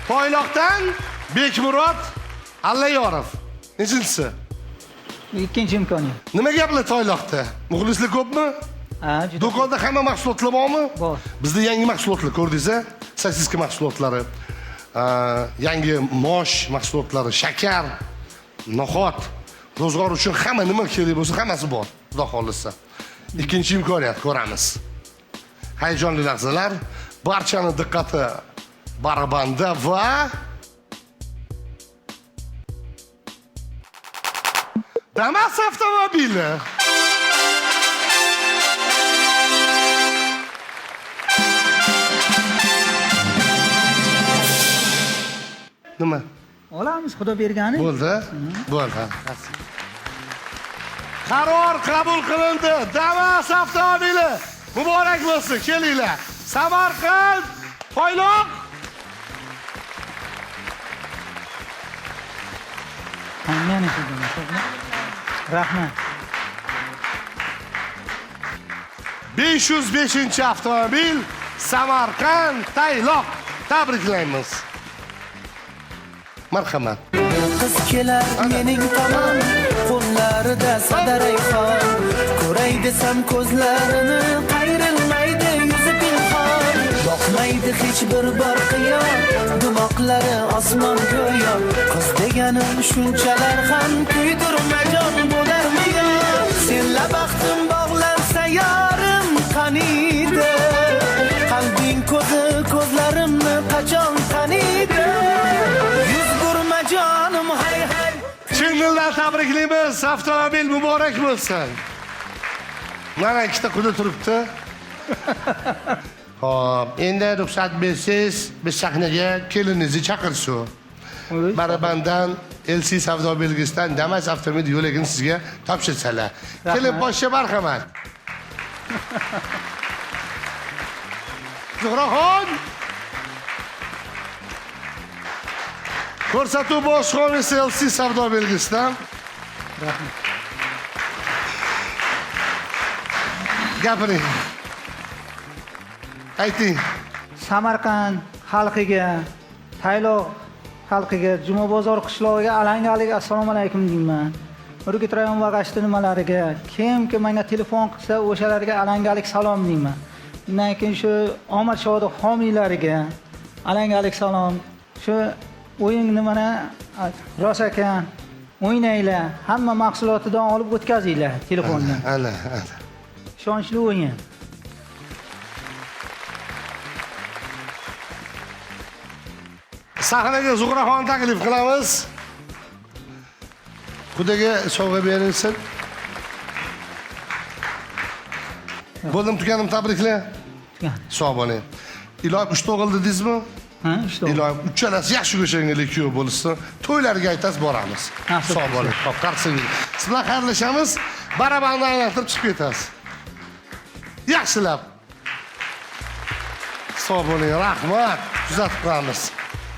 Toyloqdan Bekmurod Allayorov. Nechinchisi? Ikkinchi imkoniyat. Nima gaplar Toyloqda? Muxlislar ko'pmi? Ha, juda. Do'konda hamma mahsulotlar bormi? Bor. Bizda yangi mahsulotlar ko'rdingiz-a? Sosiska mahsulotlari, yangi mosh mahsulotlari, shakar, no'xat, ro'zg'or uchun hamma nima kerak bo'lsa, hammasi bor. Xudo xolisa. Ikkinchi imkoniyat ko'ramiz. Hayajonli lahzalar, barchaning diqqati barabanda va Damas avtomobili. Nima? Olamiz, Xudo bergani. Bo'ldi. Bo'ldi. Qaror qabul qilindi. Damas avtomobili muborak bo'lsin. Kelinglar. Samarqand, Toyloq. Mana shu. Rahmat. 505-avtomobil Samarqand, Toyloq. Tabriklaymiz. Marhamat. Qiz kelar mening tomon, qo'llarida sadarayxon. Ko'ray desam ko'zlarini, qayrilmaydi yuzi pinhon. Boqmaydi hech bir barqiyon, dimoqlari osmon go'yo. Qiz deganim shunchalar ham kuydirmajon bo'larmi yo? Senla baxtim bog'lansa yorim qaniydi? Qalbing ko'zi ko'zlarimni qachon taniydi? Jonim hay hay. Chindan tabriklaymiz. Avtomobil muborak bo'lsin. Mana ikkita quda turibdi. Xo'p, endi ruxsat bersangiz, biz sahnaga keliningizni chaqirsin. Barabandan LC savdo belgisidan Damas avtomobil yo'lagini sizga topshirsalar. Kelin boshqa marhamat. Zuhraxon. Ko'rsatuv boshqarmasi LC savdo belgisidan. Rahmat. Gapiring. Ayting. Samarqand xalqiga, Toyloq xalqiga, Juma bozor qishlog'iga alangalik assalomu alaykum deyman. Urgut rayon va g'ashti nimalariga, kimki menga telefon qilsa, o'shalarga alangalik salom deyman. Undan keyin shu Omad Shodi homiylariga alangalik salom. Shu o'yin nimani rost ekan, o'ynanglar, hamma mahsulotidan olib o'tkazinglar telefondan. Ana. Ishonchli o'yin. Sahnaga Zuhraxon taklif qilamiz. Xudoga sovg'a berilsin. Bo'ldim, tuganim, tabriklar. Sog' bo'ling. Iloyim 3 o'g'il dedingizmi? Ha, ishto. Iloyim uchalasi yaxshi go'shangli kuyov bo'lsin. To'ylarga aytasiz, boramiz. Sog' bo'ling. Xo'p, qarsingiz. Siz bilan xayrlashamiz. Barabanda aylantirib chiqib ketasiz. Yaxshilab. Sog' bo'ling, rahmat. Kuzatib qolamiz.